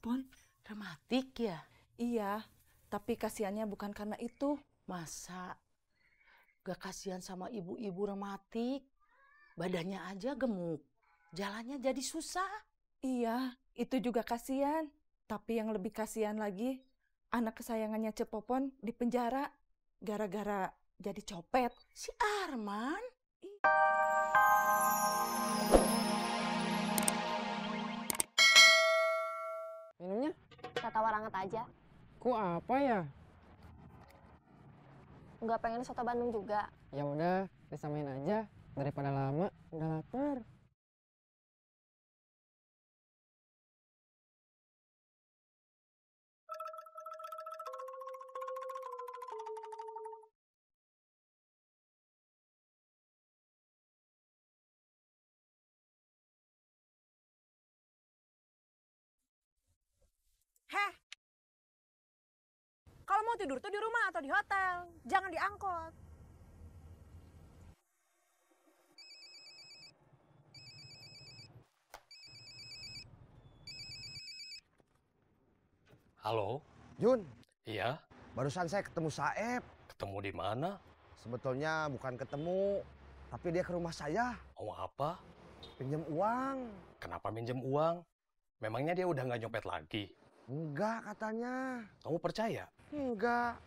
Cepopon. Rematik ya? Iya, tapi kasihannya bukan karena itu. Masa gak kasihan sama ibu-ibu rematik? Badannya aja gemuk, jalannya jadi susah. Iya, itu juga kasihan. Tapi yang lebih kasihan lagi, anak kesayangannya Cepopon di penjara gara-gara jadi copet. Si Arman? Minumnya? Tawar hangat aja. Kok apa ya? Nggak pengen soto Bandung juga. Ya udah, disamain aja daripada lama. Udah lapar. Heh, kalau mau tidur tuh di rumah atau di hotel, jangan di angkot. Halo, Jun, iya, barusan saya ketemu Saeb. ketemu di mana? Sebetulnya bukan ketemu, tapi dia ke rumah saya, Mau apa? pinjam uang. Kenapa minjem uang? Memangnya dia udah nggak nyopet lagi? Enggak katanya, Kamu percaya? enggak.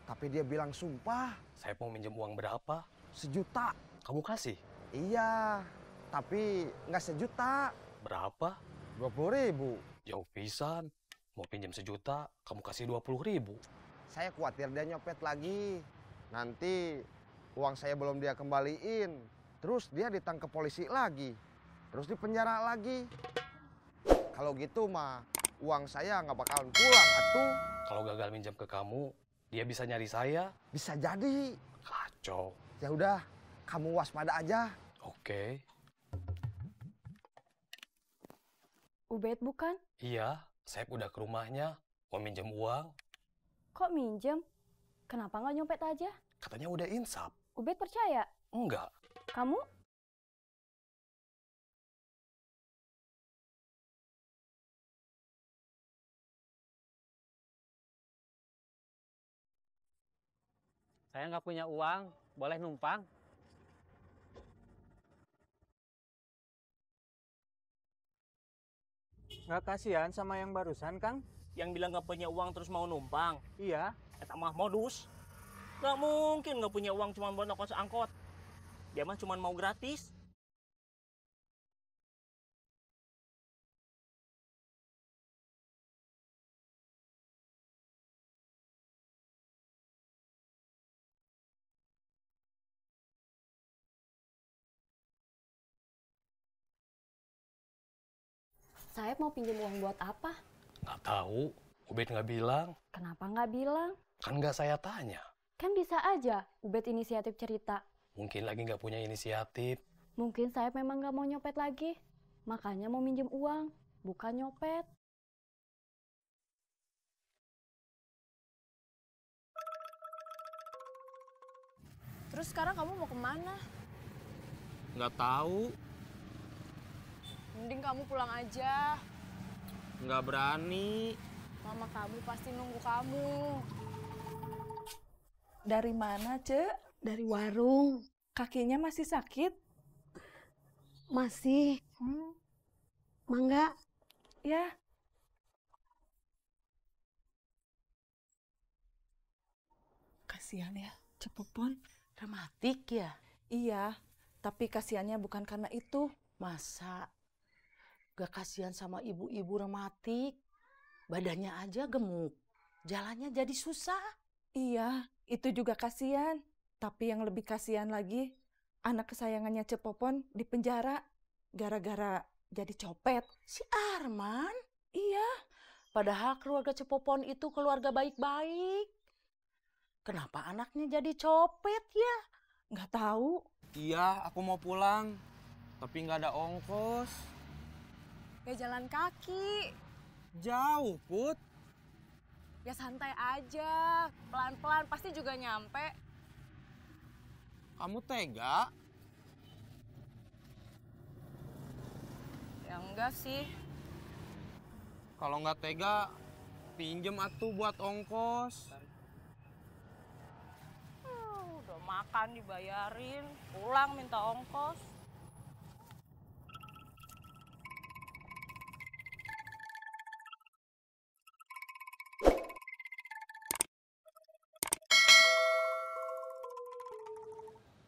Tapi dia bilang sumpah, Saya mau minjem uang berapa? 1 juta. Kamu kasih? Iya, tapi nggak 1 juta, Berapa? 20.000. Jauh pisan. Mau pinjam 1 juta, kamu kasih 20.000. Saya khawatir dia nyopet lagi. Nanti uang saya belum dia kembaliin. Terus dia ditangkap polisi lagi. Terus dipenjara lagi. Kalau gitu mah uang saya nggak bakalan pulang atuh. Kalau gagal minjam ke kamu, dia bisa nyari saya. Bisa jadi. Kacau. Ya udah, kamu waspada aja. Oke. Ubed bukan? Iya, saya udah ke rumahnya. Mau minjem uang. Kok minjem? Kenapa nggak nyopet aja? Katanya udah insap. Ubed percaya? Enggak. Kamu? Saya nggak punya uang, boleh numpang? Nggak kasihan sama yang barusan, Kang? Yang bilang nggak punya uang terus mau numpang. Iya. Eta mah modus. Nggak mungkin nggak punya uang cuma buat ongkos angkot. Dia mah cuma mau gratis. Saeb mau pinjam uang buat apa? Nggak tahu. Ubed nggak bilang. Kenapa nggak bilang? Kan nggak saya tanya. Kan bisa aja Ubed inisiatif cerita. Mungkin lagi nggak punya inisiatif. Mungkin Saeb memang nggak mau nyopet lagi. Makanya mau minjem uang, bukan nyopet. Terus sekarang kamu mau kemana? Nggak tahu, Mending kamu pulang aja. nggak berani. Mama kamu pasti nunggu kamu. Dari mana, Cek? Dari warung. Kakinya masih sakit? Masih. Mangga. Ya. Kasihan ya, Cepopon. Rematik ya? Iya, tapi kasihannya bukan karena itu. Masa gak kasihan sama ibu-ibu rematik? Badannya aja gemuk, jalannya jadi susah. Iya, itu juga kasihan. Tapi yang lebih kasihan lagi, anak kesayangannya Cepopon di penjara gara-gara jadi copet. Si Arman? Iya. Padahal keluarga Cepopon itu keluarga baik-baik. Kenapa anaknya jadi copet ya? Nggak tahu. Iya, aku mau pulang. Tapi nggak ada ongkos. Ya jalan kaki. Jauh, Put. Ya santai aja. Pelan-pelan pasti juga nyampe. Kamu tega? Ya enggak sih. Kalau nggak tega, pinjem atuh buat ongkos. Udah makan dibayarin, pulang minta ongkos.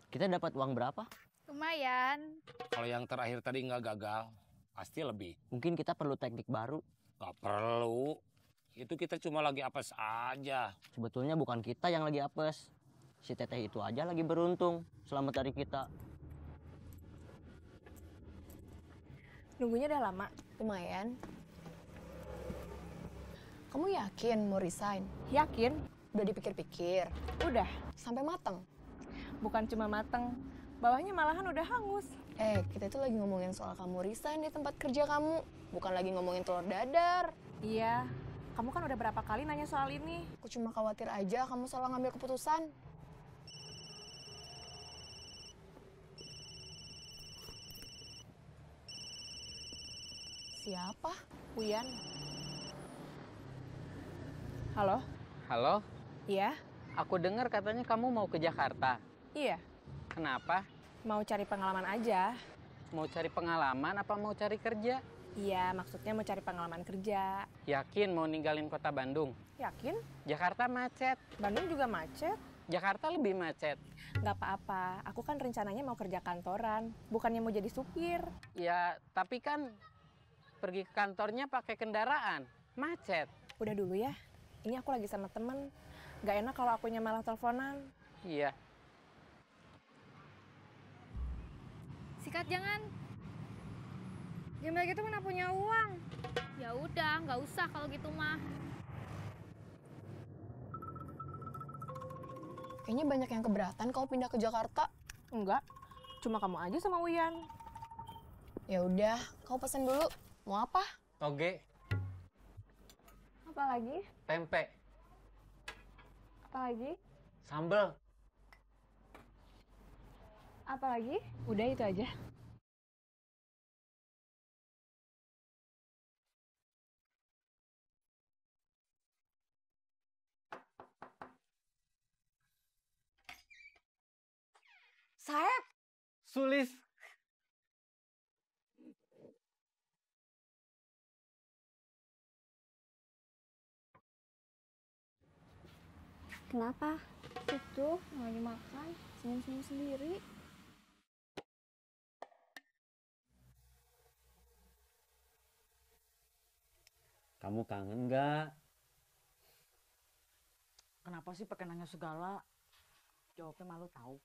Kita dapat uang berapa? Lumayan. Kalau yang terakhir tadi nggak gagal, pasti lebih. Mungkin kita perlu teknik baru. Nggak perlu. Itu kita cuma lagi apes aja. Sebetulnya bukan kita yang lagi apes. Si teteh itu aja lagi beruntung selamat dari kita. Nunggunya udah lama? Lumayan. Kamu yakin mau resign? Yakin? Udah dipikir-pikir? Udah. Sampai mateng? Bukan cuma mateng, bawahnya malahan udah hangus. Kita itu lagi ngomongin soal kamu resign di tempat kerja kamu. Bukan lagi ngomongin telur dadar. Iya, kamu kan udah berapa kali nanya soal ini. Aku cuma khawatir aja kamu salah ngambil keputusan. Siapa? Uyan. Halo? Halo, Iya? aku dengar katanya kamu mau ke Jakarta. Iya. Kenapa? Mau cari pengalaman aja. Mau cari pengalaman apa mau cari kerja? Iya, maksudnya mau cari pengalaman kerja. Yakin mau ninggalin kota Bandung? Yakin? Jakarta macet. Bandung juga macet. Jakarta lebih macet. Nggak apa-apa, aku kan rencananya mau kerja kantoran, bukannya mau jadi supir. Ya, tapi kan pergi ke kantornya pakai kendaraan. Macet. Udah dulu ya, ini aku lagi sama temen. Nggak enak kalau akunya malah teleponan. Iya. Sikat jangan. Gembel gitu mana punya uang. Ya udah, nggak usah kalau gitu mah. Kayaknya banyak yang keberatan kalau pindah ke Jakarta. Enggak, cuma kamu aja sama Uyan. Ya udah, kamu pesen dulu. Mau apa? Toge, Apa lagi? tempe, Apa lagi? sambal. Apa lagi? Udah itu aja. Saeb. Sulis. Kenapa? Itu lagi makan, senyum-senyum sendiri. Kamu kangen nggak? Kenapa sih pakai nanya segala? Jawabnya malu tahu.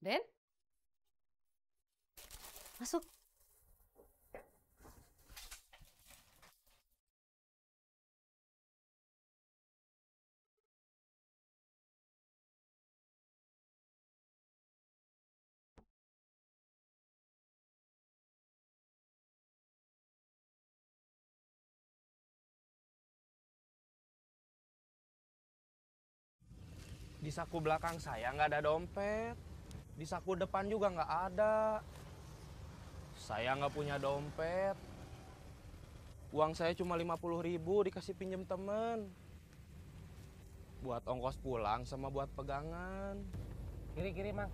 Den? Masuk. Di saku belakang saya nggak ada dompet. Di saku depan juga nggak ada. Saya nggak punya dompet. Uang saya cuma 50.000 dikasih pinjem temen. Buat ongkos pulang sama buat pegangan. Kiri-kiri, Mang.